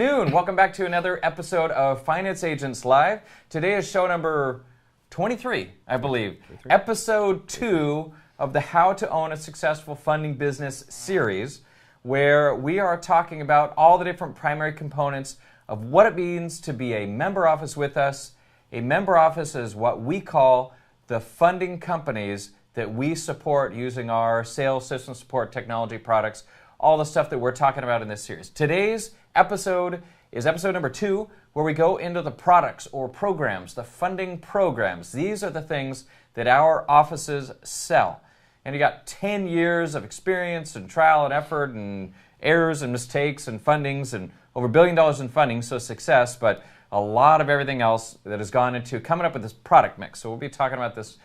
afternoon. Welcome back to another episode of Finance Agents Live. Today is show number 23, I believe. 23. Episode 2 of the How to Own a Successful Funding Business series, where we are talking about all the different primary components of what it means to be a member office with us. A member office is what we call the funding companies that we support using our sales system support technology products, all the stuff that we're talking about in this series. Today's episode is episode number 2, where we go into the products or programs, the funding programs. These are the things that our offices sell. And you got 10 years of experience and trial and effort and errors and mistakes and fundings and over $1 billion in funding, so success, but a lot of everything else that has gone into coming up with this product mix. So we'll be talking about this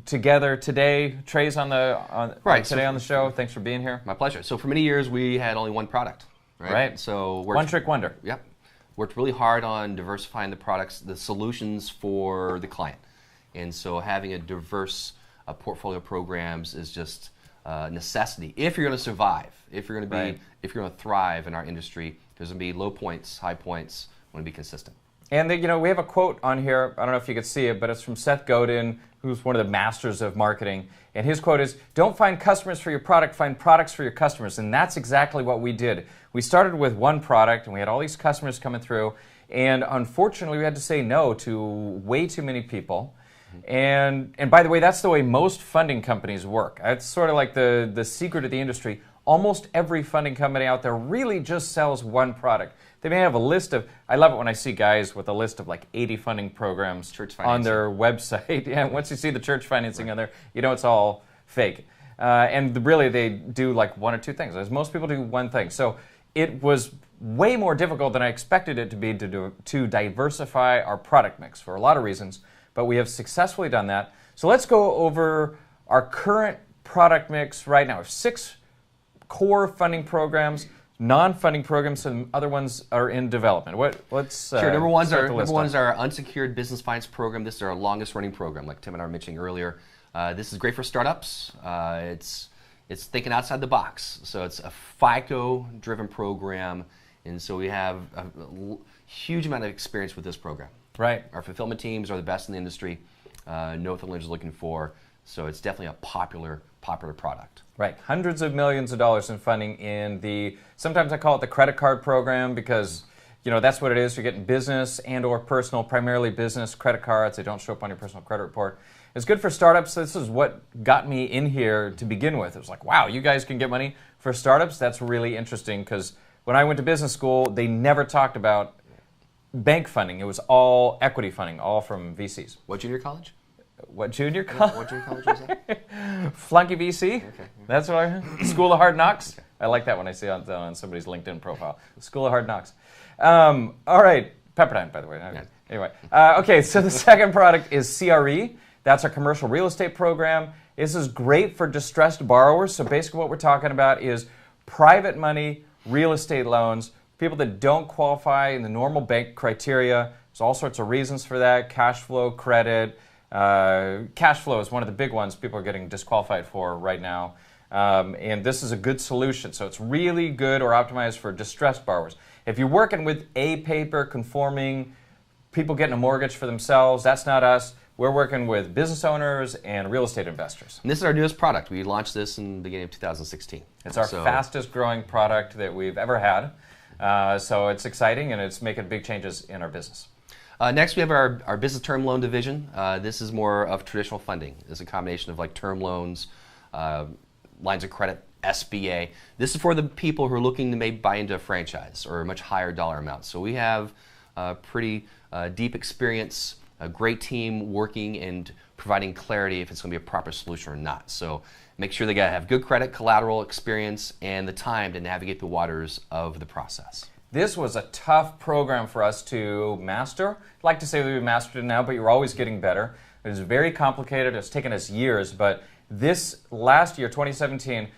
together today. Trey's on the show. Thanks for being here. My pleasure. So for many years we had only one product, right? So one trick wonder. Yep. Worked really hard on diversifying the products, the solutions for the client, and so having a diverse portfolio of programs is just a necessity if you're going to survive, if you're going to thrive in our industry. There's going to be low points, high points. Want to be consistent. And we have a quote on here. I don't know if you could see it, but it's from Seth Godin, who's one of the masters of marketing. And his quote is, "Don't find customers for your product, find products for your customers." And that's exactly what we did. We started with one product, and we had all these customers coming through. And unfortunately, we had to say no to way too many people. And by the way, that's the way most funding companies work. It's sort of like the secret of the industry. Almost every funding company out there really just sells one product. They may have a list of, I love it when I see guys with a list of like 80 funding programs on their website. Yeah, once you see the church financing on there, you know it's all fake. And really they do like one or two things. As most people do one thing. So it was way more difficult than I expected it to be to diversify our product mix for a lot of reasons. But we have successfully done that. So let's go over our current product mix right now. We have 6 core funding programs, non-funding programs, and other ones are in development. Sure. Number one is our unsecured business finance program. This is our longest running program, like Tim and I were mentioning earlier. This is great for startups. It's thinking outside the box. So it's a FICO-driven program, and so we have a huge amount of experience with this program. Right. Our fulfillment teams are the best in the industry. Know what the lenders are looking for. So it's definitely a popular product. Right. Hundreds of millions of dollars in funding in sometimes I call it the credit card program because, that's what it is. You're getting business and or personal, primarily business credit cards. They don't show up on your personal credit report. It's good for startups. This is what got me in here to begin with. It was like, wow, you guys can get money for startups? That's really interesting because when I went to business school, they never talked about bank funding. It was all equity funding, all from VCs. What junior college? What junior college? What junior college was that? Flunky VC. Okay. That's what I heard. School of Hard Knocks. Okay. I like that when I see it on somebody's LinkedIn profile. School of Hard Knocks. All right. Pepperdine, by the way. Yeah. Anyway. Okay, so the second product is CRE. That's our commercial real estate program. This is great for distressed borrowers. So basically what we're talking about is private money, real estate loans, people that don't qualify in the normal bank criteria. There's all sorts of reasons for that. Cash flow, credit. Cash flow is one of the big ones people are getting disqualified for right now. And this is a good solution. So it's really good or optimized for distressed borrowers. If you're working with paper conforming, people getting a mortgage for themselves, that's not us. We're working with business owners and real estate investors. And this is our newest product. We launched this in the beginning of 2016. It's our fastest growing product that we've ever had. So it's exciting and it's making big changes in our business. Next, we have our business term loan division. This is more of traditional funding. It's a combination of like term loans, lines of credit, SBA. This is for the people who are looking to maybe buy into a franchise or a much higher dollar amount. So we have pretty deep experience, a great team working and providing clarity if it's going to be a proper solution or not. So make sure they got to have good credit, collateral experience, and the time to navigate the waters of the process. This was a tough program for us to master. I'd like to say we've mastered it now, but you're always getting better. It was very complicated. It's taken us years, but this last year, 2017,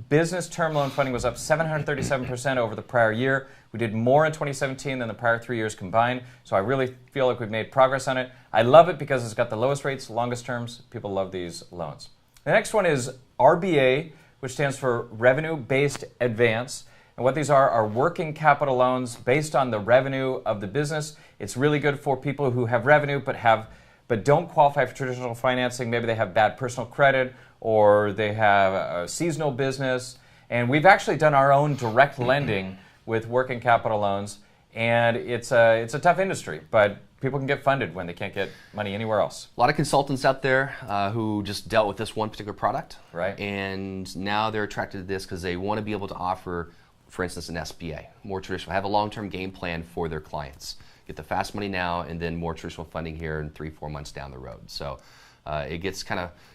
business term loan funding was up 737% over the prior year. We did more in 2017 than the prior 3 years combined, so I really feel like we've made progress on it. I love it because it's got the lowest rates, longest terms. People love these loans. The next one is RBA, which stands for Revenue Based Advance. And what these are working capital loans based on the revenue of the business. It's really good for people who have revenue but don't qualify for traditional financing. Maybe they have bad personal credit or they have a seasonal business. And we've actually done our own direct lending with working capital loans. And it's a tough industry, but people can get funded when they can't get money anywhere else. A lot of consultants out there who just dealt with this one particular product. Right. And now they're attracted to this because they want to be able to offer, for instance, an SBA, more traditional, have a long-term game plan for their clients. Get the fast money now and then more traditional funding here in 3-4 months down the road. So it gets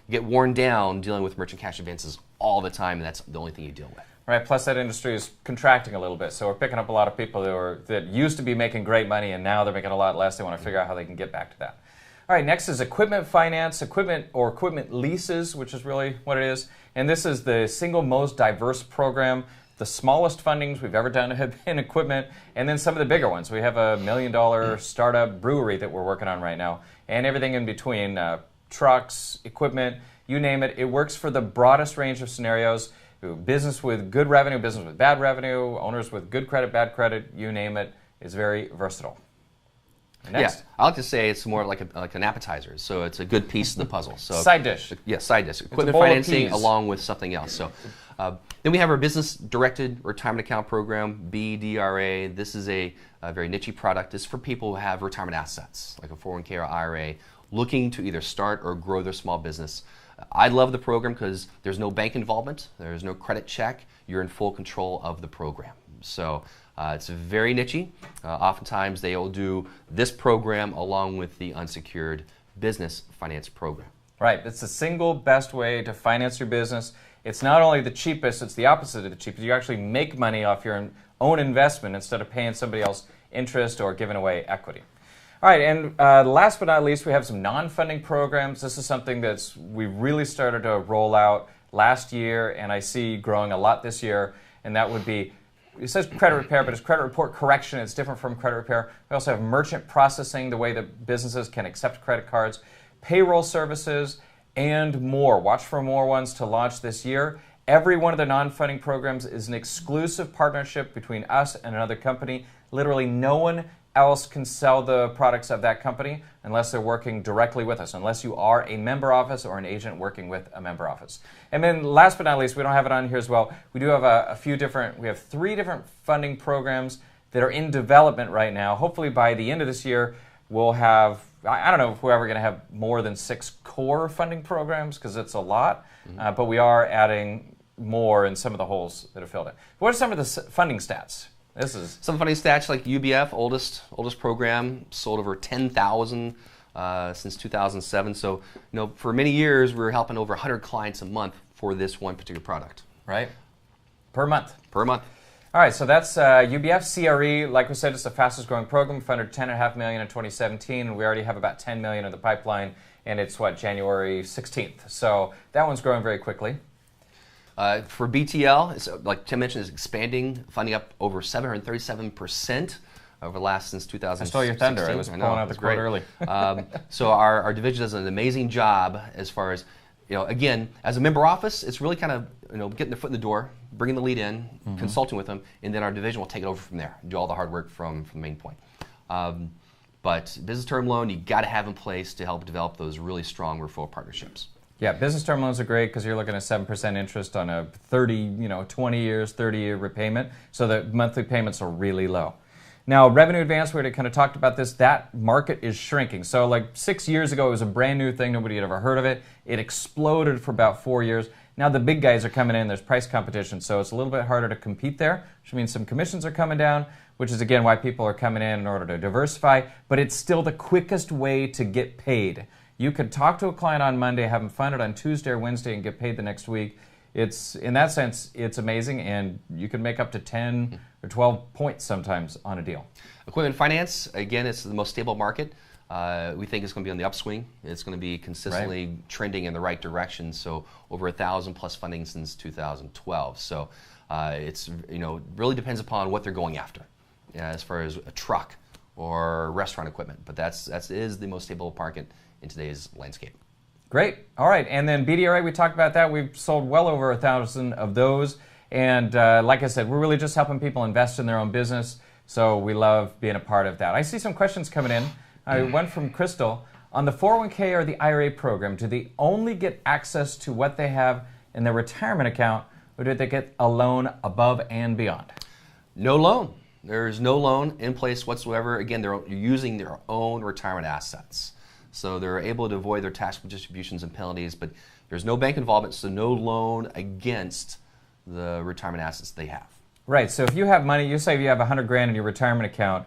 get worn down dealing with merchant cash advances all the time, and that's the only thing you deal with. Right, plus that industry is contracting a little bit, so we're picking up a lot of people that used to be making great money and now they're making a lot less. They want to figure out how they can get back to that. All right, next is equipment finance, equipment leases, which is really what it is. And this is the single most diverse program. The smallest fundings we've ever done have been equipment, and then some of the bigger ones. We have a $1 million startup brewery that we're working on right now, and everything in between, trucks, equipment, you name it. It works for the broadest range of scenarios. Business with good revenue, business with bad revenue, owners with good credit, bad credit, you name it, is very versatile. Next. Yeah, I like to say it's more like an appetizer, so it's a good piece of the puzzle. So side dish. Yeah, side dish. Equipment financing along with something else. So then we have our business-directed retirement account program, BDRA. This is a very niche product. It's for people who have retirement assets, like a 401k or IRA, looking to either start or grow their small business. I love the program because there's no bank involvement, there's no credit check, you're in full control of the program. So it's very niche. Oftentimes they will do this program along with the unsecured business finance program. Right, it's the single best way to finance your business. It's not only the cheapest, it's the opposite of the cheapest. You actually make money off your own investment instead of paying somebody else interest or giving away equity. All right, and last but not least, we have some non-funding programs. This is something we really started to roll out last year, and I see growing a lot this year, and that would be, it says credit repair, but it's credit report correction. It's different from credit repair. We also have merchant processing, the way that businesses can accept credit cards, payroll services, and more. Watch for more ones to launch this year. Every one of the non-funding programs is an exclusive partnership between us and another company. Literally no one else can sell the products of that company unless they're working directly with us, unless you are a member office or an agent working with a member office. And then last but not least, we don't have it on here as well, we do have we have 3 different funding programs that are in development right now. Hopefully by the end of this year, we'll have, I don't know if we're ever going to have more than 6 core funding programs because it's a lot, but we are adding more in some of the holes that are filled in. What are some of the funding stats? This is some funny stats like UBF, oldest program, sold over 10,000 since 2007. So, for many years we were helping over 100 clients a month for this one particular product. Right? Per month. Per month. All right, so that's UBF CRE. Like we said, it's the fastest growing program. Funded $10.5 million in 2017, and we already have about $10 million in the pipeline, and it's January 16th. So that one's growing very quickly. For BTL, it's, like Tim mentioned, is expanding, funding up over 737% over the last since 2016. I stole your thunder. I was pulling out the quote early. So our division does an amazing job as far as, again, as a member office, it's really kind of, getting their foot in the door, bringing the lead in, consulting with them, and then our division will take it over from there, do all the hard work from the main point. But business term loan, you got to have in place to help develop those really strong referral partnerships. Yeah, business term loans are great because you're looking at 7% interest on a 20 years, 30-year repayment, so the monthly payments are really low. Now, revenue advance, we already kind of talked about this, that market is shrinking. So like 6 years ago, it was a brand new thing, nobody had ever heard of it. It exploded for about 4 years. Now the big guys are coming in, there's price competition, so it's a little bit harder to compete there, which means some commissions are coming down, which is again why people are coming in order to diversify, but it's still the quickest way to get paid. You could talk to a client on Monday, have them fund it on Tuesday or Wednesday, and get paid the next week. It's, in that sense, it's amazing, and you can make up to 10 or 12 points sometimes on a deal. Equipment finance, again, it's the most stable market. We think it's going to be on the upswing. It's going to be consistently trending in the right direction. So over 1,000 plus funding since 2012. So it's really depends upon what they're going after, as far as a truck or restaurant equipment. But that is the most stable market in today's landscape. Great. All right. And then BDRA, we talked about that. We've sold well over 1,000 of those. And like I said, we're really just helping people invest in their own business. So we love being a part of that. I see some questions coming in. One from Crystal. On the 401k or the IRA program, do they only get access to what they have in their retirement account, or do they get a loan above and beyond? No loan. There's no loan in place whatsoever. Again, they're using their own retirement assets. So they're able to avoid their taxable distributions and penalties, but there's no bank involvement, so no loan against the retirement assets they have. Right, so if you have money, you say you have 100 grand in your retirement account,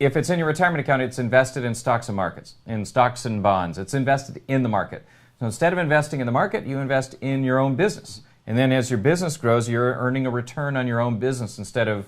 if it's in your retirement account, it's invested in stocks and markets, in stocks and bonds. It's invested in the market. So instead of investing in the market, you invest in your own business. And then as your business grows, you're earning a return on your own business instead of,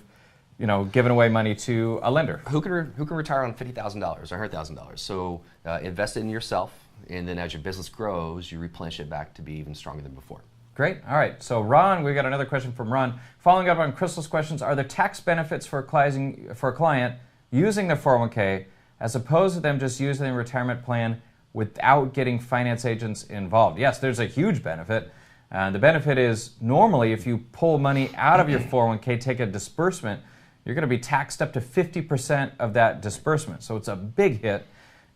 giving away money to a lender. Who can retire on $50,000 or $100,000? So invest in yourself, and then as your business grows, you replenish it back to be even stronger than before. Great. All right. So Ron, we got another question from Ron. Following up on Crystal's questions, are there tax benefits for a client using their 401k as opposed to them just using the retirement plan without getting finance agents involved? Yes, there's a huge benefit. The benefit is normally if you pull money out of your 401k, take a disbursement, you're going to be taxed up to 50% of that disbursement. So it's a big hit.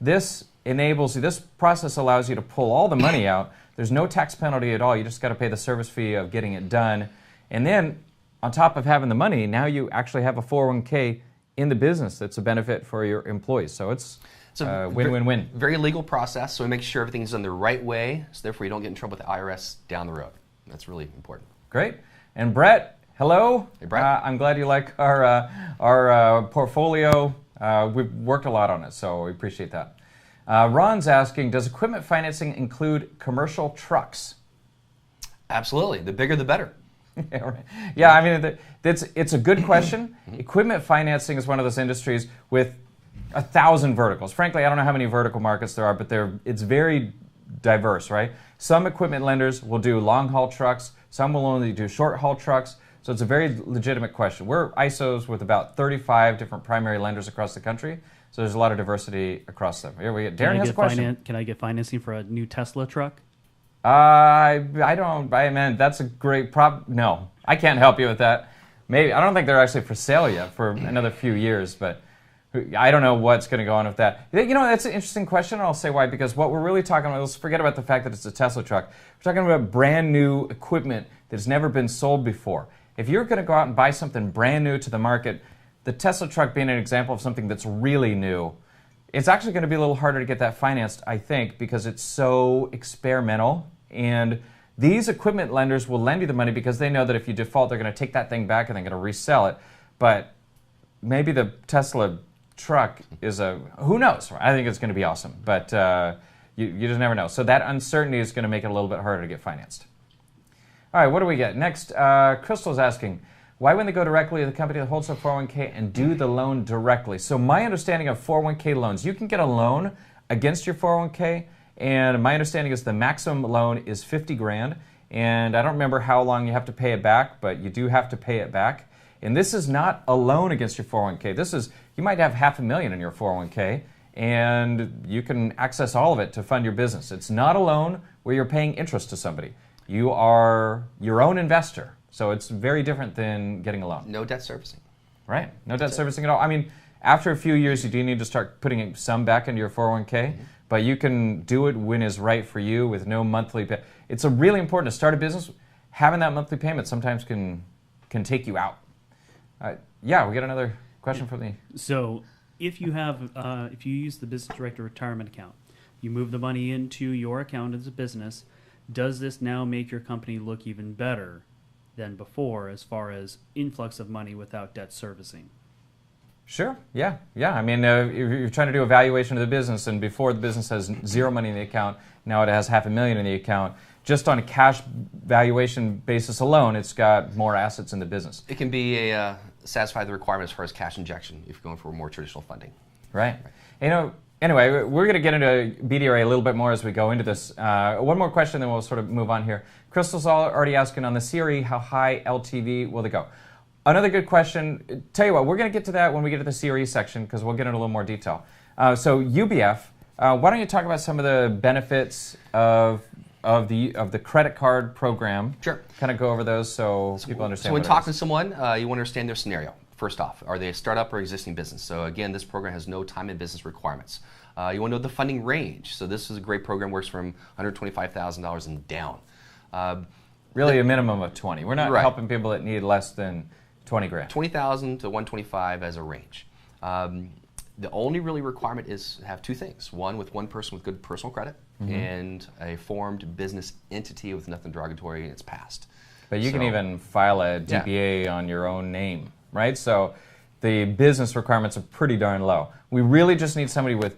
This process allows you to pull all the money out. There's no tax penalty at all. You just got to pay the service fee of getting it done. And then on top of having the money, now you actually have a 401k in the business that's a benefit for your employees. So it's a win-win-win. Very legal process, so we make sure everything's done the right way, so therefore you don't get in trouble with the IRS down the road. That's really important. Great. And Brett, hello. Hey, Brett. I'm glad you like our portfolio. We've worked a lot on it, so we appreciate that. Ron's asking, does equipment financing include commercial trucks? Absolutely. The bigger, the better. Yeah, right. Yeah, I mean, it's a good question. Equipment financing is one of those industries with 1,000 verticals. Frankly, I don't know how many vertical markets there are, but it's very diverse, right? Some equipment lenders will do long-haul trucks. Some will only do short-haul trucks. So it's a very legitimate question. We're ISOs with about 35 different primary lenders across the country. So there's a lot of diversity across them. Here we go. Darren has a question. Can I get financing for a new Tesla truck? I don't. Man, that's a great prop. No, I can't help you with that. Maybe I don't think they're actually for sale yet for another few years, but I don't know what's going to go on with that. That's an interesting question, and I'll say why. Because what we're really talking about, let's forget about the fact that it's a Tesla truck. We're talking about brand new equipment that's never been sold before. If you're going to go out and buy something brand new to the market, the Tesla truck being an example of something that's really new, it's actually going to be a little harder to get that financed, I think, because it's so experimental. And these equipment lenders will lend you the money because they know that if you default, they're going to take that thing back and they're going to resell it. But maybe the Tesla truck is who knows? I think it's going to be awesome, but you just never know. So that uncertainty is going to make it a little bit harder to get financed. All right, what do we get? Next, Crystal's asking, why wouldn't they go directly to the company that holds the 401k and do the loan directly? So my understanding of 401k loans, you can get a loan against your 401k, and my understanding is the maximum loan is 50 grand, and I don't remember how long you have to pay it back, but you do have to pay it back. And this is not a loan against your 401k. You might have $500,000 in your 401k, and you can access all of it to fund your business. It's not a loan where you're paying interest to somebody. You are your own investor, so it's very different than getting a loan. No debt servicing. Right, no debt servicing at all. I mean, after a few years, you do need to start putting some back into your 401k, but you can do it when it's right for you with no monthly pay. It's really important to start a business. Having that monthly payment sometimes can take you out. Yeah, we get another question from the... So if you use the business director retirement account, you move the money into your account as a business, does this now make your company look even better than before as far as influx of money without debt servicing? Sure, yeah. I mean, if you're trying to do a valuation of the business, and before the business has zero money in the account, now it has $500,000 in the account. Just on a cash valuation basis alone, it's got more assets in the business. It can be satisfy the requirements as far as cash injection if you're going for more traditional funding. Right. Anyway, we're going to get into BDRA a little bit more as we go into this. One more question, then we'll sort of move on here. Crystal's already asking on the CRE, how high LTV will they go? Another good question. Tell you what, we're going to get to that when we get to the CRE section because we'll get into a little more detail. So UBF, why don't you talk about some of the benefits of of the credit card program. Sure. Kind of go over those so people understand. So when what it talking is. to someone, you want to understand their scenario. First off, are they a startup or existing business? So again, this program has no time and business requirements. You want to know the funding range. So this is a great program, works from $125,000 and down. Really a minimum of 20. We're not Right. helping people that need less than 20 grand. 20,000 to 125 as a range. The only really requirement is have two things. One, with one person with good personal credit, and a formed business entity with nothing derogatory in its past. But you can So- even file a DBA on your own name, right? So the business requirements are pretty darn low. We really just need somebody with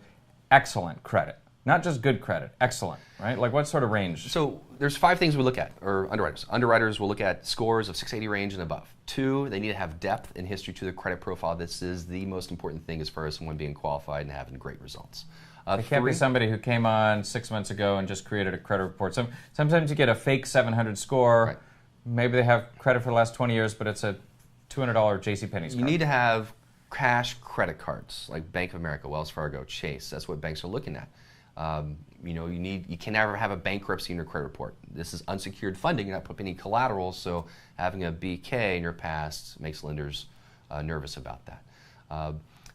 excellent credit, not just good credit, excellent, right? Like what sort of range? So there's 5 things we look at, or underwriters. Underwriters will look at scores of 680 range and above. 2, they need to have depth and history to their credit profile. This is the most important thing as far as someone being qualified and having great results. It can't be somebody who came on 6 months ago and just created a credit report. Sometimes you get a fake 700 score. Right. Maybe they have credit for the last 20 years, but it's a $200 JCPenney's You card. need to have cash credit cards like Bank of America, Wells Fargo, Chase. That's what banks are looking at. You can never have a bankruptcy in your credit report. This is unsecured funding. You're not putting any collateral, so having a BK in your past makes lenders nervous about that.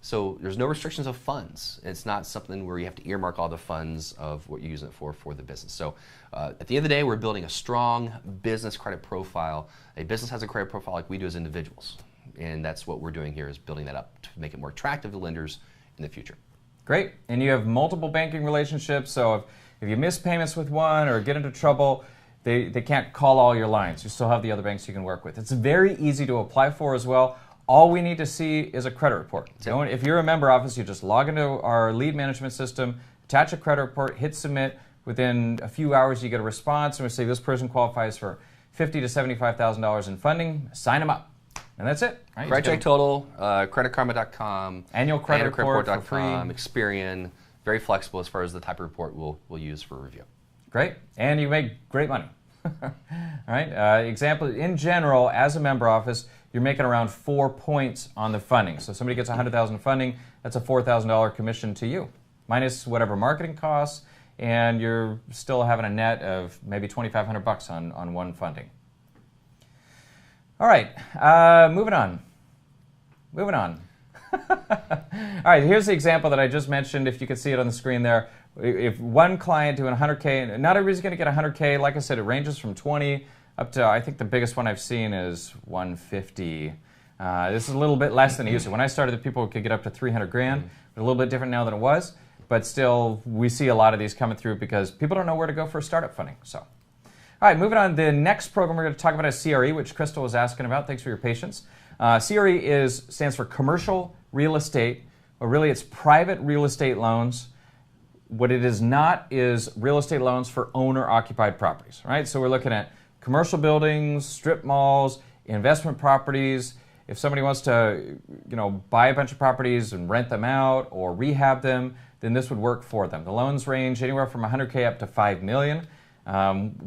So there's no restrictions of funds. It's not something where you have to earmark all the funds of what you're using it for the business. So at the end of the day, we're building a strong business credit profile. A business has a credit profile like we do as individuals. And that's what we're doing here, is building that up to make it more attractive to lenders in the future. Great. And you have multiple banking relationships, so if you miss payments with one or get into trouble, they can't call all your lines. You still have the other banks you can work with. It's very easy to apply for as well. All we need to see is a credit report. So if you're a member office, you just log into our lead management system, attach a credit report, hit submit. Within a few hours, you get a response, and we say this person qualifies for $50,000 to $75,000 in funding. Sign them up. And that's it. Right? Credit check total, creditkarma.com, Annual credit report for free. Experian. Very flexible as far as the type of report we'll use for review. Great. And you make great money. All right. Example, in general, as a member office, you're making around 4 points on the funding. So if somebody gets $100,000 funding, that's a $4,000 commission to you, minus whatever marketing costs, and you're still having a net of maybe $2,500 on one funding. All right, moving on. All right, here's the example that I just mentioned. If you can see it on the screen there, if one client doing 100K, not everybody's going to get 100K. Like I said, it ranges from 20 up to, I think the biggest one I've seen is 150. This is a little bit less than it used to. When I started, the people could get up to 300 grand. A little bit different now than it was, but still, we see a lot of these coming through because people don't know where to go for startup funding. So, all right, moving on. The next program we're going to talk about is CRE, which Crystal was asking about. Thanks for your patience. CRE stands for commercial real estate, or really it's private real estate loans. What it is not is real estate loans for owner-occupied properties, right? So we're looking at commercial buildings, strip malls, investment properties. If somebody wants to, buy a bunch of properties and rent them out or rehab them, then this would work for them. The loans range anywhere from 100K up to 5 million.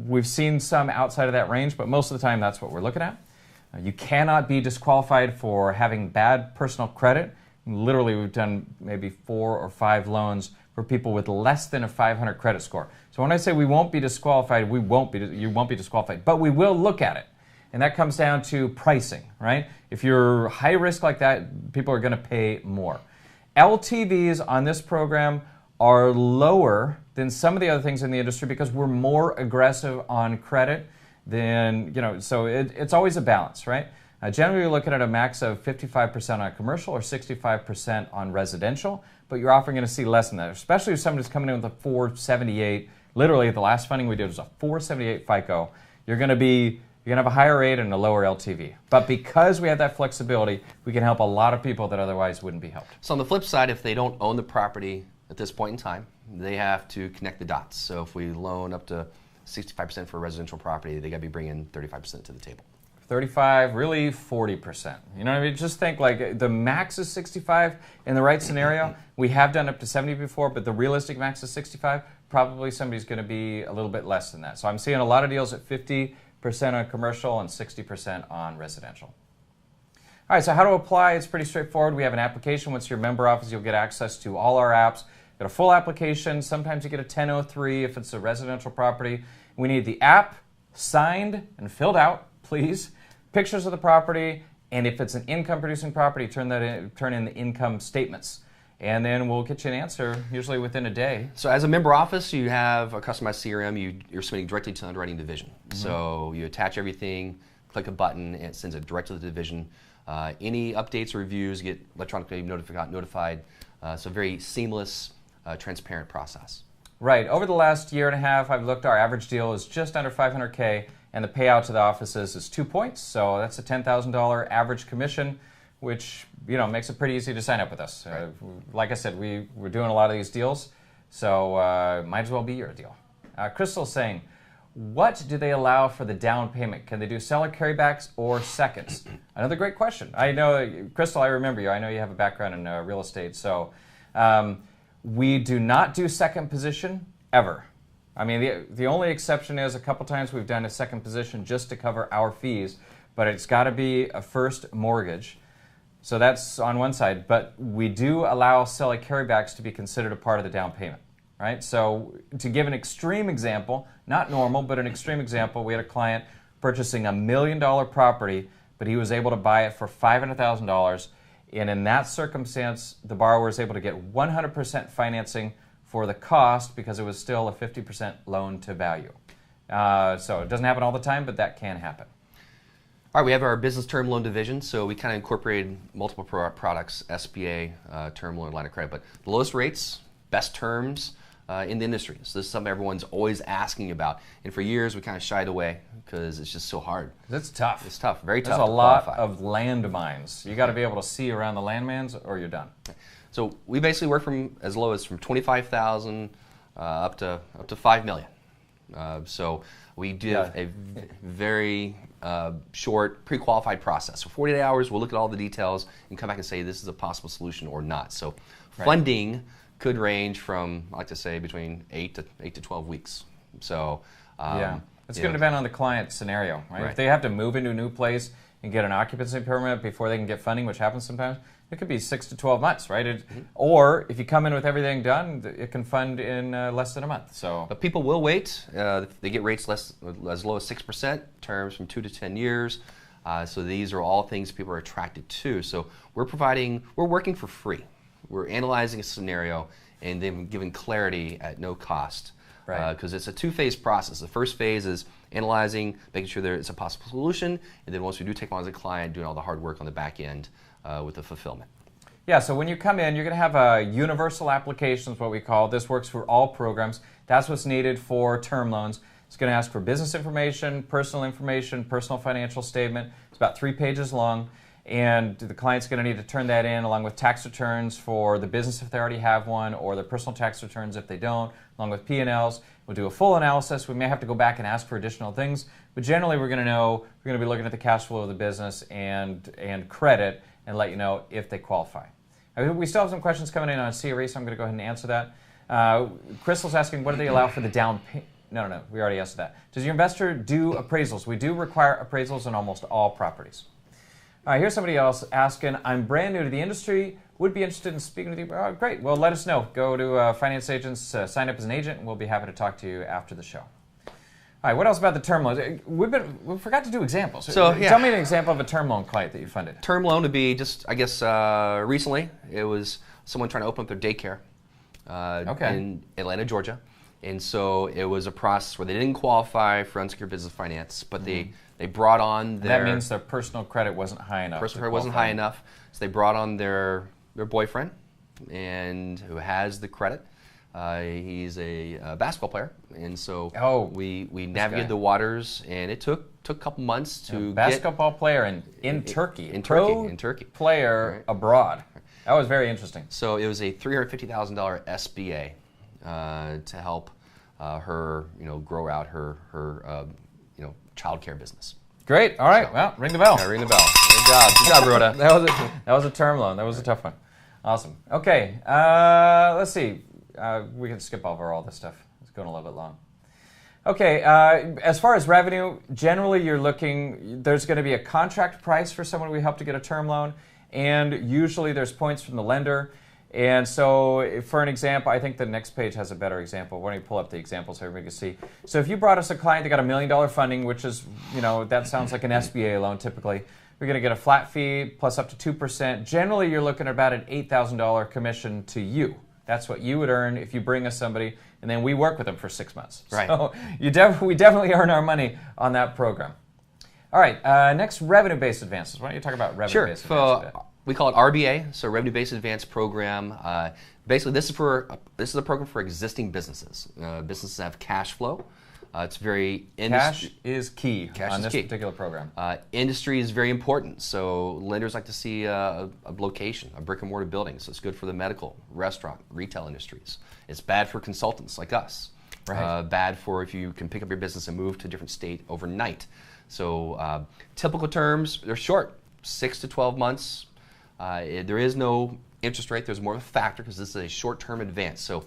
We've seen some outside of that range, but most of the time that's what we're looking at. You cannot be disqualified for having bad personal credit. Literally, we've done maybe 4 or 5 loans for people with less than a 500 credit score. So when I say we won't be disqualified, you won't be disqualified, but we will look at it. And that comes down to pricing, right? If you're high risk like that, people are going to pay more. LTVs on this program are lower than some of the other things in the industry because we're more aggressive on credit than, so it's always a balance, right? Generally, you're looking at a max of 55% on commercial or 65% on residential, but you're often going to see less than that, especially if somebody's coming in with a 478. Literally, the last funding we did was a 478 FICO. You're going to have a higher rate and a lower LTV. But because we have that flexibility, we can help a lot of people that otherwise wouldn't be helped. So on the flip side, if they don't own the property at this point in time, they have to connect the dots. So if we loan up to 65% for a residential property, they got to be bringing 35% to the table. 35, really 40%. You know what I mean? Just think like the max is 65 in the right scenario. We have done up to 70 before, but the realistic max is 65. Probably somebody's going to be a little bit less than that. So I'm seeing a lot of deals at 50% on commercial and 60% on residential. All right, so how to apply? It's pretty straightforward. We have an application. Once you're a member office, you'll get access to all our apps. Get a full application. Sometimes you get a 1003 if it's a residential property. We need the app signed and filled out, please, pictures of the property, and if it's an income-producing property, turn in the income statements. And then we'll get you an answer, usually within a day. So as a member office, you have a customized CRM. You're submitting directly to the underwriting division. So you attach everything, click a button, and it sends it direct to the division. Any updates or reviews get electronically notified. So very seamless, transparent process. Right. Over the last year and a half, I've looked. Our average deal is just under $500K, and the payout to the offices is 2 points. So that's a $10,000 average commission, which makes it pretty easy to sign up with us. Like I said, we're doing a lot of these deals, so might as well be your deal. Crystal's saying, what do they allow for the down payment? Can they do seller carrybacks or seconds? Another great question. I know, Crystal, I remember you. I know you have a background in real estate. So we do not do second position ever. I mean, the only exception is a couple times we've done a second position just to cover our fees, but it's got to be a first mortgage. So that's on one side, but we do allow seller carrybacks to be considered a part of the down payment, right? So to give an extreme example, not normal, but an extreme example, we had a client purchasing $1 million property, but he was able to buy it for $500,000, and in that circumstance, the borrower was able to get 100% financing for the cost because it was still a 50% loan to value. So it doesn't happen all the time, but that can happen. All right, we have our business term loan division, so we kind of incorporated multiple products, SBA, term loan, line of credit, but the lowest rates, best terms in the industry. So this is something everyone's always asking about, and for years we kind of shied away because it's just so hard. It's tough. It's tough, very tough. There's a to lot qualify. of landmines. You got to be able to see around the landmines, or you're done. So we basically work from as low as from 25,000 up to $5 million. So we do a very short pre-qualified process. So 48 hours, we'll look at all the details and come back and say this is a possible solution or not. So funding could range from, I like to say, between 8 to 12 weeks. So it's going to depend on the client scenario, right? If they have to move into a new place and get an occupancy permit before they can get funding, which happens sometimes, it could be 6 to 12 months, right? Or if you come in with everything done, it can fund in less than a month. So, but people will wait. They get rates as low as 6%, terms from 2 to 10 years. So these are all things people are attracted to. So we're working for free. We're analyzing a scenario and then giving clarity at no cost. Because it's a two-phase process. The first phase is analyzing, making sure there is a possible solution, and then once we do take on as a client, doing all the hard work on the back end with the fulfillment. Yeah, so when you come in, you're going to have a universal application, is what we call it. This works for all programs. That's what's needed for term loans. It's going to ask for business information, personal financial statement. It's about 3 pages long, and the client's going to need to turn that in along with tax returns for the business if they already have one, or their personal tax returns if they don't, along with P&Ls. We'll do a full analysis. We may have to go back and ask for additional things, but generally we're going to be looking at the cash flow of the business and credit and let you know if they qualify. We still have some questions coming in on CRE, so I'm going to go ahead and answer that. Crystal's asking, what do they allow for the down payment? No, we already answered that. Does your investor do appraisals? We do require appraisals on almost all properties. All right, here's somebody else asking, I'm brand new to the industry, would be interested in speaking with you. Oh, great, well, let us know. Go to Finance Agents, sign up as an agent, and we'll be happy to talk to you after the show. All right, what else about the term loans? We forgot to do examples. So tell me an example of a term loan client that you funded. Term loan would be just, I guess, recently, it was someone trying to open up their daycare in Atlanta, Georgia. And so it was a process where they didn't qualify for unsecured business finance, but they brought on their... That means their personal credit wasn't high enough. Personal credit wasn't high enough, so they brought on their boyfriend, and who has the credit. He's a basketball player, and so we navigated the waters, and it took a couple months to get... Basketball player in Turkey. In Turkey. Player abroad. That was very interesting. So it was a $350,000 SBA to help her, grow out her child care business. Great. All right. Well, ring the bell. Yeah, ring the bell. Good job, Rhoda. That was a term loan. That was a tough one. Awesome. Okay. Let's see. We can skip over all this stuff. It's going a little bit long. Okay. As far as revenue, generally there's going to be a contract price for someone we help to get a term loan, and usually there's points from the lender. And so for an example, I think the next page has a better example. Why don't you pull up the example so everybody can see. So if you brought us a client that got $1 million funding, which is, that sounds like an SBA loan typically, we're going to get a flat fee plus up to 2%. Generally, you're looking at about an $8,000 commission to you. That's what you would earn if you bring us somebody, and then we work with them for 6 months. Right. So we definitely earn our money on that program. All right, next, revenue-based advances. Why don't you talk about revenue-based advances a bit? We call it RBA, so Revenue-Based Advance Program. Basically, this is a program for existing businesses. Businesses have cash flow. It's very Cash is key on this key. particular program. Industry is very important. So lenders like to see a location, a brick and mortar building. So it's good for the medical, restaurant, retail industries. It's bad for consultants like us. Right. Bad for if you can pick up your business and move to a different state overnight. So typical terms, they're short, 6 to 12 months. There is no interest rate. There's more of a factor because this is a short-term advance. So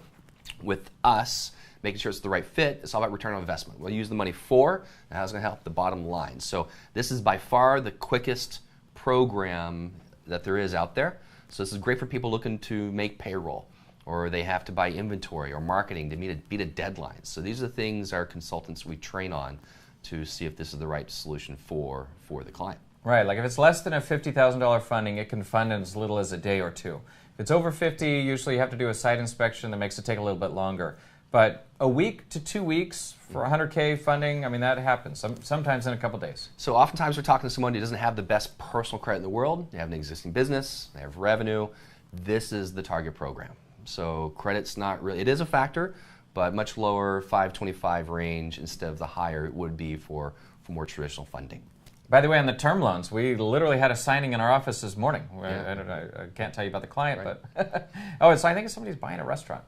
with us, making sure it's the right fit, it's all about return on investment. We'll use the money for, and how it's going to help the bottom line. So this is by far the quickest program that there is out there. So this is great for people looking to make payroll, or they have to buy inventory or marketing to beat a deadline. So these are the things our consultants we train on to see if this is the right solution for the client. Right, like if it's less than a $50,000 funding, it can fund in as little as a day or two. If it's over 50, usually you have to do a site inspection that makes it take a little bit longer. But a week to 2 weeks for $100K funding, I mean, that happens sometimes in a couple days. So oftentimes we're talking to someone who doesn't have the best personal credit in the world. They have an existing business, they have revenue. This is the target program. So credit's not really, it is a factor, but much lower, 525 range instead of the higher it would be for more traditional funding. By the way, on the term loans, we literally had a signing in our office this morning. Yeah. I can't tell you about the client, Right. but I think somebody's buying a restaurant.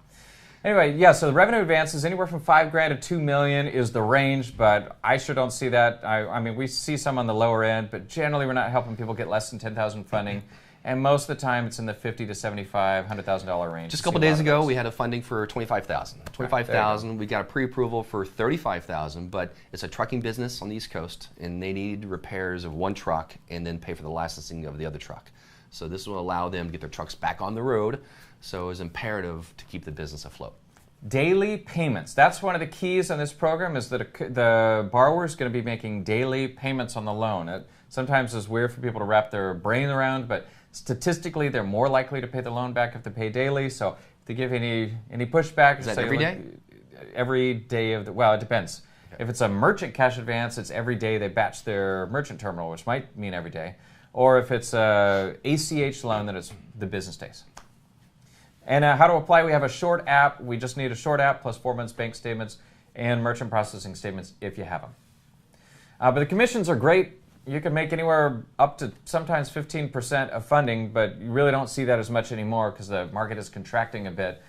Anyway, yeah, so the revenue advances anywhere from $5,000 to $2 million is the range, but I sure don't see that. I mean, we see some on the lower end, but generally we're not helping people get less than $10,000 funding, and most of the time it's in the $50,000 to $75,000, $100,000 range. Just a couple days ago, we had a funding for $25,000. $25,000. We got a pre-approval for $35,000, but it's a trucking business on the East Coast, and they need repairs of one truck and then pay for the licensing of the other truck. So this will allow them to get their trucks back on the road. So it's imperative to keep the business afloat. Daily payments. That's one of the keys on this program is that the borrower is going to be making daily payments on the loan. It sometimes is weird for people to wrap their brain around, but statistically they're more likely to pay the loan back if they pay daily. So if they give any pushback... Is that every day? Every day of the... Well, it depends. Okay. If it's a merchant cash advance, it's every day they batch their merchant terminal, which might mean every day. Or if it's a ACH loan, then it's the business days. And how to apply, we have a short app. We just need a short app plus 4 months bank statements and merchant processing statements if you have them. But the commissions are great. You can make anywhere up to sometimes 15% of funding, but you really don't see that as much anymore because the market is contracting a bit.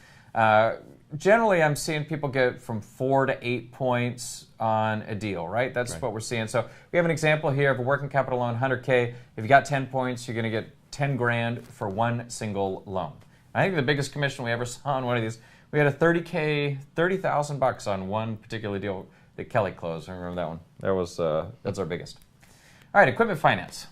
Generally, I'm seeing people get from 4 to 8 points on a deal, right? That's right. What we're seeing. So we have an example here of a working capital loan, 100K. If you got 10 points, you're going to get 10 grand for one single loan. I think the biggest commission we ever saw on one of these, we had a $30,000 on one particular deal that Kelly closed. I remember that one. That's our biggest. All right, equipment finance.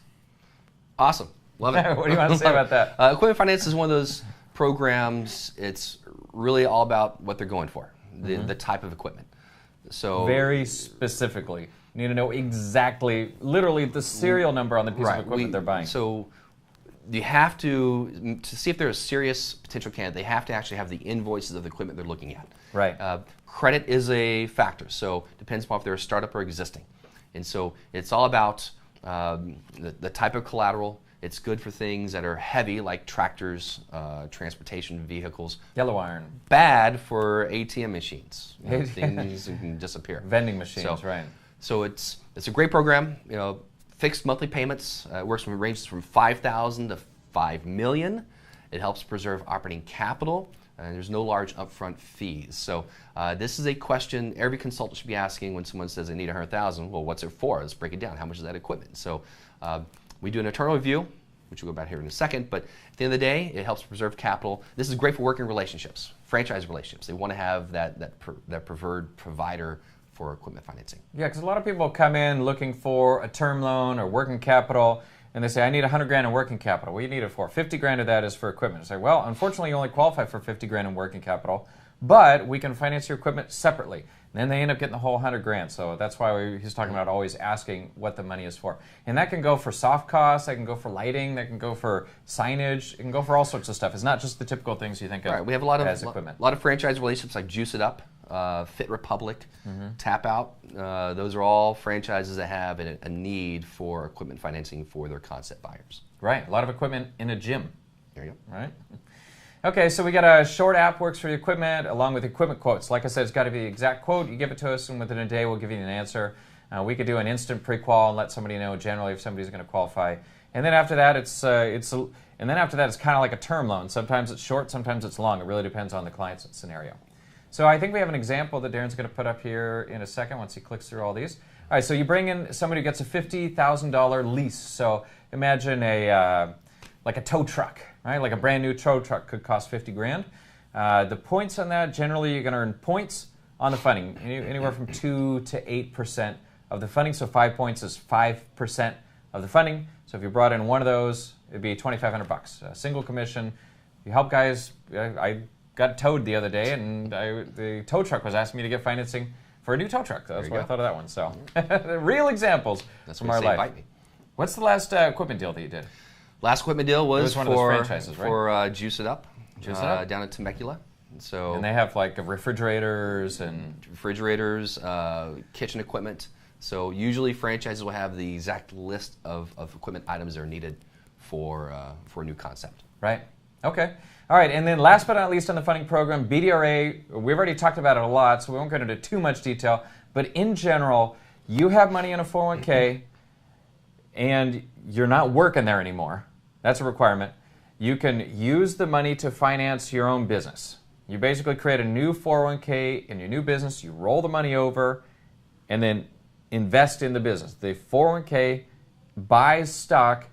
Awesome. Love it. What do you want to say about that? Equipment finance is one of those programs, it's really all about what they're going for, the type of equipment. So very specifically, you need to know exactly, literally the serial number on the piece of equipment they're buying. So you have to see if they're a serious potential candidate, they have to actually have the invoices of the equipment they're looking at. Right. Credit is a factor, so it depends upon if they're a startup or existing. And so it's all about the type of collateral. It's good for things that are heavy, like tractors, transportation vehicles. Yellow iron. Bad for ATM machines. Things can disappear. Vending machines, right. So it's a great program. Fixed monthly payments. It ranges from $5,000 to $5 million. It helps preserve operating capital, and there's no large upfront fees. So this is a question every consultant should be asking when someone says they need $100,000. Well, what's it for? Let's break it down. How much is that equipment? So we do an internal review, which we'll go about here in a second. But at the end of the day, it helps preserve capital. This is great for working relationships, franchise relationships. They want to have that preferred provider for equipment financing. Yeah, because a lot of people come in looking for a term loan or working capital, and they say, I need 100 grand in working capital. What do you need it for? 50 grand of that is for equipment. I say, well, unfortunately, you only qualify for 50 grand in working capital, but we can finance your equipment separately. And then they end up getting the whole 100 grand. So that's why he's talking about always asking what the money is for. And that can go for soft costs, that can go for lighting, that can go for signage, it can go for all sorts of stuff. It's not just the typical things you think of Right. We have a lot as of equipment. a lot of franchise relationships like Juice It Up, Fit Republic, Tap Out. Those are all franchises that have a need for equipment financing for their concept buyers. Right, a lot of equipment in a gym. There you go. Right. Okay, so we got a short app works for the equipment along with equipment quotes. Like I said, it's got to be the exact quote. You give it to us, and within a day, we'll give you an answer. We could do an instant pre-qual and let somebody know generally if somebody's going to qualify. And then after that, it's kind of like a term loan. Sometimes it's short, sometimes it's long. It really depends on the client's scenario. So I think we have an example that Darren's going to put up here in a second once he clicks through all these. All right, so you bring in somebody who gets a $50,000 lease. So imagine like a tow truck, right? Like a brand new tow truck could cost 50 grand. The points on that, generally you're going to earn points on the funding, anywhere from 2 to 8% of the funding. So 5 points is 5% of the funding. So if you brought in one of those, it'd be $2,500. A single commission. You help guys. I got towed the other day, and the tow truck was asking me to get financing for a new tow truck. That's why I thought of that one. So real examples from our life. Invite me. What's the last equipment deal that you did? Last equipment deal was one of those franchises, right? for Juice It Up, Juice It Up? down in Temecula. So And they have like refrigerators and refrigerators, kitchen equipment. So usually franchises will have the exact list of equipment items that are needed for a new concept. right. Okay. All right. And then last but not least on the funding program, BDRA. We've already talked about it a lot, so we won't go into too much detail. But in general, you have money in a 401k, and you're not working there anymore. That's a requirement. You can use the money to finance your own business. You basically create a new 401k in your new business, you roll the money over, and then invest in the business. The 401k buys stock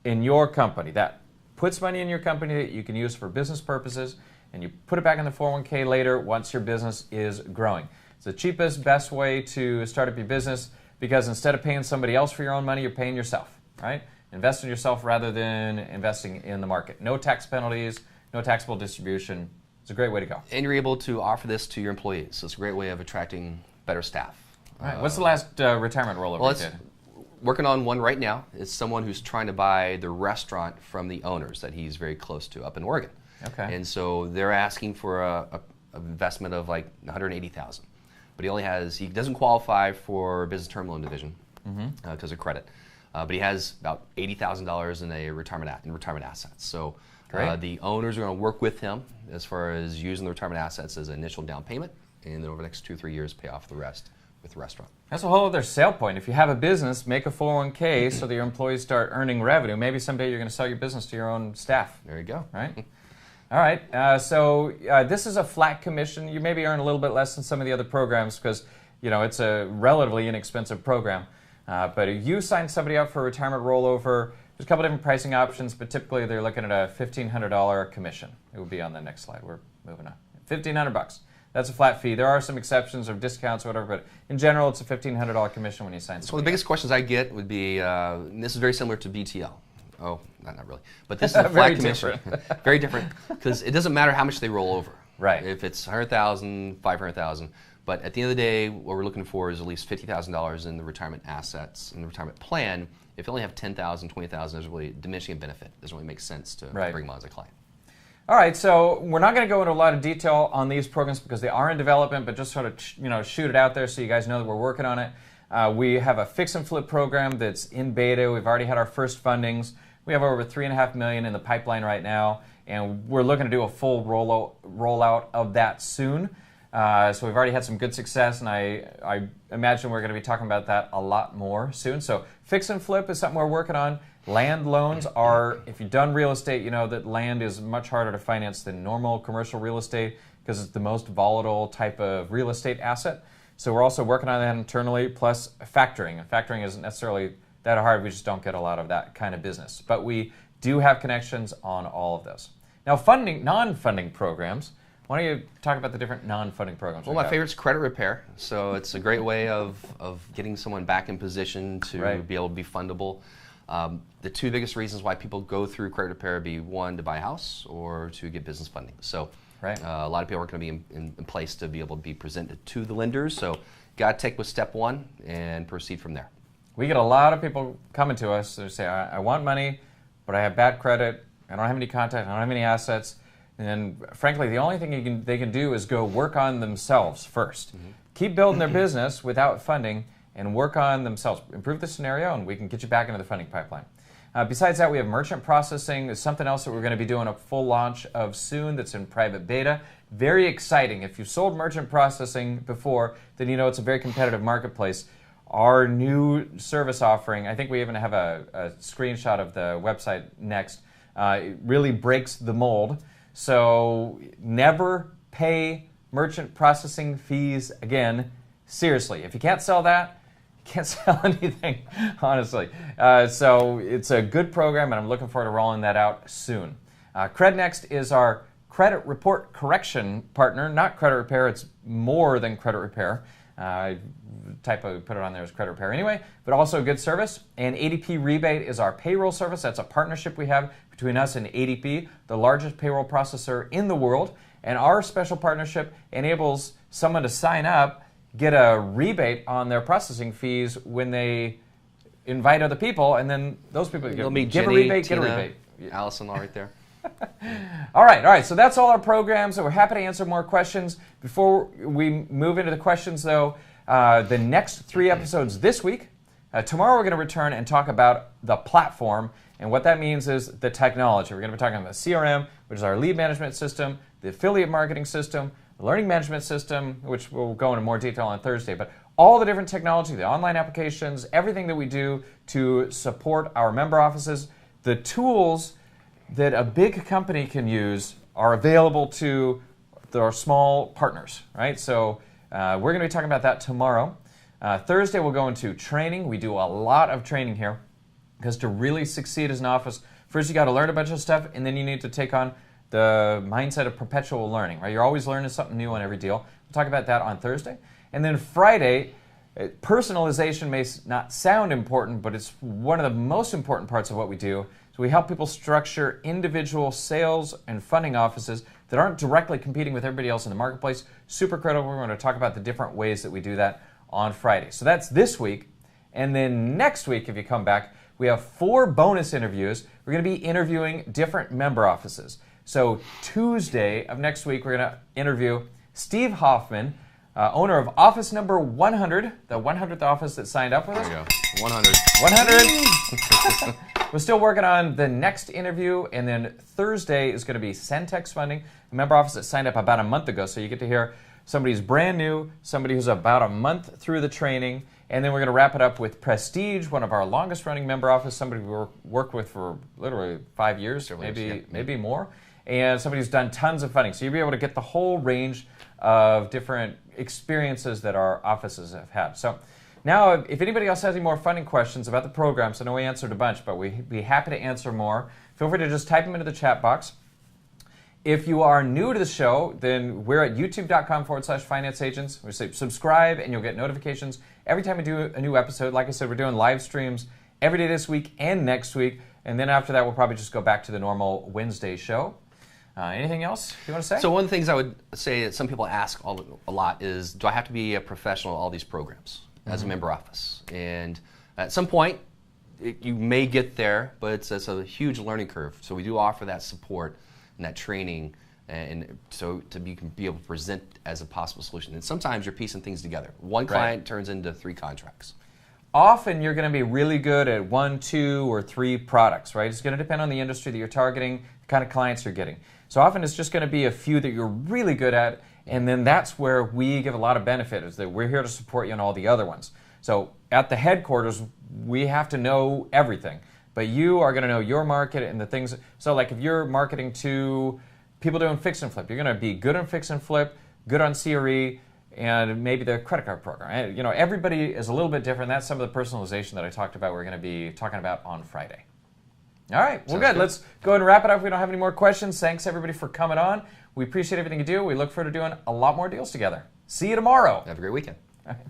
in your company. That puts money in your company that you can use for business purposes, and you put it back in the 401k later once your business is growing. It's the cheapest, best way to start up your business, because instead of paying somebody else for your own money, you're paying yourself, right? Invest in yourself rather than investing in the market. No tax penalties, no taxable distribution. It's a great way to go. And you're able to offer this to your employees. So it's a great way of attracting better staff. All right. What's the last retirement rollover Well, you did? working on one right now. It's someone who's trying to buy the restaurant from the owners that he's very close to up in Oregon. Okay. And so they're asking for a investment of like $180,000, but he doesn't qualify for business term loan division because of credit, but he has about $80,000 in retirement assets. So the owners are going to work with him as far as using the retirement assets as an initial down payment, and then over the next 2-3 years pay off the rest with the restaurant. That's a whole other sale point. If you have a business, make a 401k so that your employees start earning revenue. Maybe someday you're going to sell your business to your own staff. There you go. Right? All right. So this is a flat commission. You maybe earn a little bit less than some of the other programs because it's a relatively inexpensive program. But if you sign somebody up for a retirement rollover, there's a couple different pricing options, but typically they're looking at a $1,500 commission. It will be on the next slide. We're moving on. $1,500. That's a flat fee. There are some exceptions or discounts or whatever, but in general, it's a $1,500 commission when you sign something. So the biggest questions I get would be, and this is very similar to BTL. Oh, not really. But this is a flat commission. Very different, because it doesn't matter how much they roll over. Right. If it's $100,000, $500,000. But at the end of the day, what we're looking for is at least $50,000 in the retirement assets, in the retirement plan. If you only have $10,000, $20,000, there's really diminishing benefit. It doesn't really make sense to bring them on as a client. All right, so we're not going to go into a lot of detail on these programs because they are in development, but just sort of shoot it out there so you guys know that we're working on it. We have a fix and flip program that's in beta. We've already had our first fundings. We have over $3.5 million in the pipeline right now, and we're looking to do a full rollout of that soon. So we've already had some good success, and I imagine we're going to be talking about that a lot more soon. So fix and flip is something we're working on. Land loans are, if you've done real estate, you know that land is much harder to finance than normal commercial real estate because it's the most volatile type of real estate asset. So we're also working on that internally, plus factoring. And factoring isn't necessarily that hard. We just don't get a lot of that kind of business. But we do have connections on all of those. Now, non-funding programs. Why don't you talk about the different non-funding programs? Well, my favorite is credit repair. So it's a great way of getting someone back in position to be able to be fundable. The two biggest reasons why people go through credit repair would be one, to buy a house, or to get business funding. So Right. a lot of people are going to be in place to be able to be presented to the lenders. So got to take with step one and proceed from there. We get a lot of people coming to us who say, I want money, but I have bad credit, I don't have any contact, I don't have any assets. And frankly, the only thing they can do is go work on themselves first. Keep building their business without funding and work on themselves. Improve the scenario and we can get you back into the funding pipeline. Besides that, we have merchant processing. There's something else that we're going to be doing a full launch of soon that's in private beta. Very exciting. If you've sold merchant processing before, then you know it's a very competitive marketplace. Our new service offering, I think we even have a screenshot of the website next, it really breaks the mold. So never pay merchant processing fees again. Seriously, if you can't sell that, you can't sell anything, honestly. So it's a good program, and I'm looking forward to rolling that out soon. CredNext is our credit report correction partner, not credit repair. It's more than credit repair. Put it on there as credit repair anyway, but also a good service. And ADP Rebate is our payroll service. That's a partnership we have between us and ADP, the largest payroll processor in the world. And our special partnership enables someone to sign up, get a rebate on their processing fees when they invite other people, and then those people They'll meet give Jenny, a rebate, Tina, get a rebate. Allison, all right there. All right. So that's all our programs. So we're happy to answer more questions. Before we move into the questions, though, the next 3 episodes this week, tomorrow we're going to return and talk about the platform. And what that means is the technology. We're going to be talking about the CRM, which is our lead management system, the affiliate marketing system, the learning management system, which we'll go into more detail on Thursday. But all the different technology, the online applications, everything that we do to support our member offices, the tools that a big company can use are available to our small partners, right? So we're going to be talking about that tomorrow. Thursday, we'll go into training. We do a lot of training here because to really succeed as an office, first you got to learn a bunch of stuff, and then you need to take on the mindset of perpetual learning, right? You're always learning something new on every deal. We'll talk about that on Thursday. And then Friday, personalization may not sound important, but it's one of the most important parts of what we do. So we help people structure individual sales and funding offices that aren't directly competing with everybody else in the marketplace. Super critical. We're going to talk about the different ways that we do that on Friday. So that's this week. And then next week, if you come back, we have 4 bonus interviews. We're going to be interviewing different member offices. So Tuesday of next week, we're going to interview Steve Hoffman, owner of office number 100, the 100th office that signed up with us. There we go. 100. 100. We're still working on the next interview, and then Thursday is going to be Centex Funding, a member office that signed up about a month ago. So you get to hear somebody who's brand new, somebody who's about a month through the training, and then we're going to wrap it up with Prestige, one of our longest-running member office, somebody we worked with for literally 5 years, maybe more, and somebody who's done tons of funding. So you'll be able to get the whole range of different experiences that our offices have had. So now, if anybody else has any more funding questions about the programs, I know we answered a bunch, but we'd be happy to answer more. Feel free to just type them into the chat box. If you are new to the show, then we're at youtube.com/financeagents. We say subscribe, and you'll get notifications every time we do a new episode. Like I said, we're doing live streams every day this week and next week. And then after that, we'll probably just go back to the normal Wednesday show. Anything else you want to say? So one of the things I would say that some people ask a lot is, do I have to be a professional at all these programs as a member office? And at some point, you may get there, but it's a huge learning curve. So we do offer that support and that training, and so you can be able to present as a possible solution. And sometimes you're piecing things together. One client turns into 3 contracts. Often you're going to be really good at 1, 2, or 3 products, right? It's going to depend on the industry that you're targeting, the kind of clients you're getting. So often it's just going to be a few that you're really good at, and then that's where we give a lot of benefit, is that we're here to support you on all the other ones. So at the headquarters, we have to know everything, but you are going to know your market and the things. So like if you're marketing to people doing fix and flip, you're going to be good on fix and flip, good on CRE, and maybe the credit card program. You know, everybody is a little bit different. That's some of the personalization that I talked about we're going to be talking about on Friday. All right, well, good. Let's go ahead and wrap it up. If we don't have any more questions, thanks, everybody, for coming on. We appreciate everything you do. We look forward to doing a lot more deals together. See you tomorrow. Have a great weekend. All right.